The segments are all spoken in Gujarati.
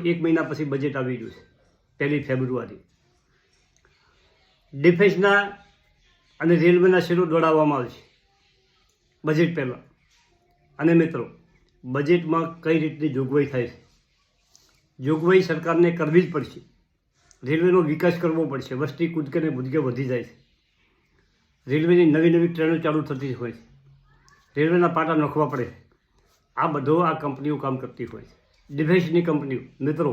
1 મહિના પછી બજેટ આવી ગયું છે 1 ફેબ્રુઆરી. ડિફેન્સના અને રેલવેના શેરો દોડાવવામાં આવશે બજેટ પહેલાં. અને મિત્રો, બજેટમાં કઈ રીતની જોગવાઈ થાય છે? જોગવાઈ સરકારને કરવી જ પડશે. રેલવેનો વિકાસ કરવો પડશે. વસ્તી કૂદકે ને ભૂદકે વધી જાય છે. રેલવેની નવી નવી ટ્રેનો ચાલુ થતી હોય છે. રેલવેના પાટા નોખવા પડે. આ બધો આ કંપનીઓ કામ કરતી હોય છે. ડિફેન્સની કંપનીઓ. મિત્રો,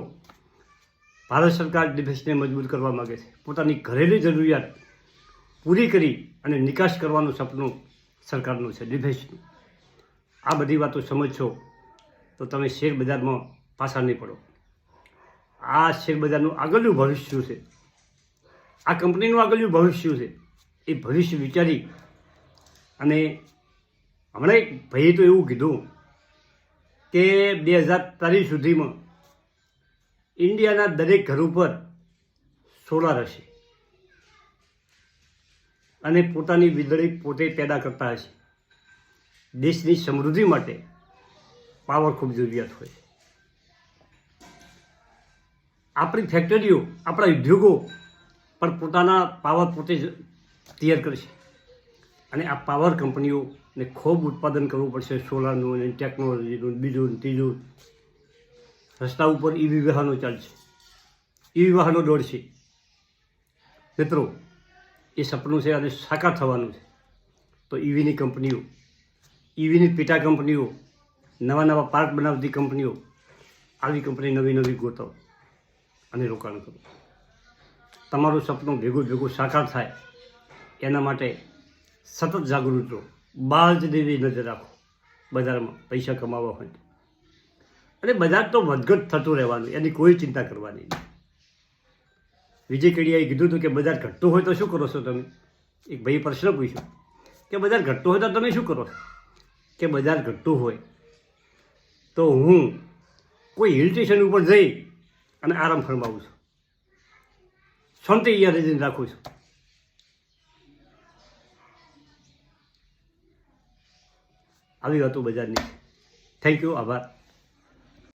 ભારત સરકાર ડિફેન્સને મજબૂત કરવા માગે છે. પોતાની ઘરેલું જરૂરિયાત પૂરી કરી અને નિકાસ કરવાનું સપનું સરકારનું છે, ડિફેન્સનું. આ બધી વાતો સમજશો તો તમે શેર બજારમાં પાછા નહીં પડો. આ શેર બજારનું આગળનું ભવિષ્ય શું છે, આ કંપનીનું આગળનું ભવિષ્ય શું છે, એ ભવિષ્ય વિચારી અને હમણાં એક ભાઈએ તો એવું કીધું કે 2030 સુધીમાં ઇન્ડિયાના દરેક ઘર ઉપર સોલાર હશે અને પોતાની વીજળી પોતે પેદા કરતા હશે. દેશની સમૃદ્ધિ માટે પાવર ખૂબ જરૂરિયાત હોય. આપણી ફેક્ટરીઓ, આપણા ઉદ્યોગો પણ પોતાના પાવર પોતે જ તૈયાર કરશે અને આ પાવર કંપનીઓને ખૂબ ઉત્પાદન કરવું પડશે. સોલારનું અને ટેકનોલોજીનું, બીજું ત્રીજું. રસ્તા ઉપર ઈવી વાહનો ચાલશે, ઈવી વાહનો દોડશે. મિત્રો, એ સપનું છે અને સાકાર થવાનું છે. તો ઈવીની કંપનીઓ, ઈવીની પેટા કંપનીઓ, નવા નવા પાર્ક બનાવતી કંપનીઓ, આવી કંપની નવી નવી ગોતો અને રોકાણ કરો. તમારું સપનું ભેગું ભેગું સાકાર થાય એના માટે સતત જાગૃત રહો. બહાર જ દેવી નજર રાખો. બજારમાં પૈસા કમાવા હોય અને બજાર તો વધઘટ થતું રહેવાનું, એની કોઈ ચિંતા કરવાની નહીં. વિજય કેડિયાએ કીધું હતું કે બજાર ઘટતું હોય તો શું કરો છો તમે? એક ભાઈએ પ્રશ્ન પૂછ્યો કે બજાર ઘટતું હોય તો તમે શું કરો છો? કે બજાર ઘટતું હોય તો હું કોઈ હિલ સ્ટેશન ઉપર જઈ અને આરામ ફરમાવું છું, શાંતિ અહીંયા રહીને રાખું છું. આવી વાતો બજારની. થેન્ક યુ, આભાર.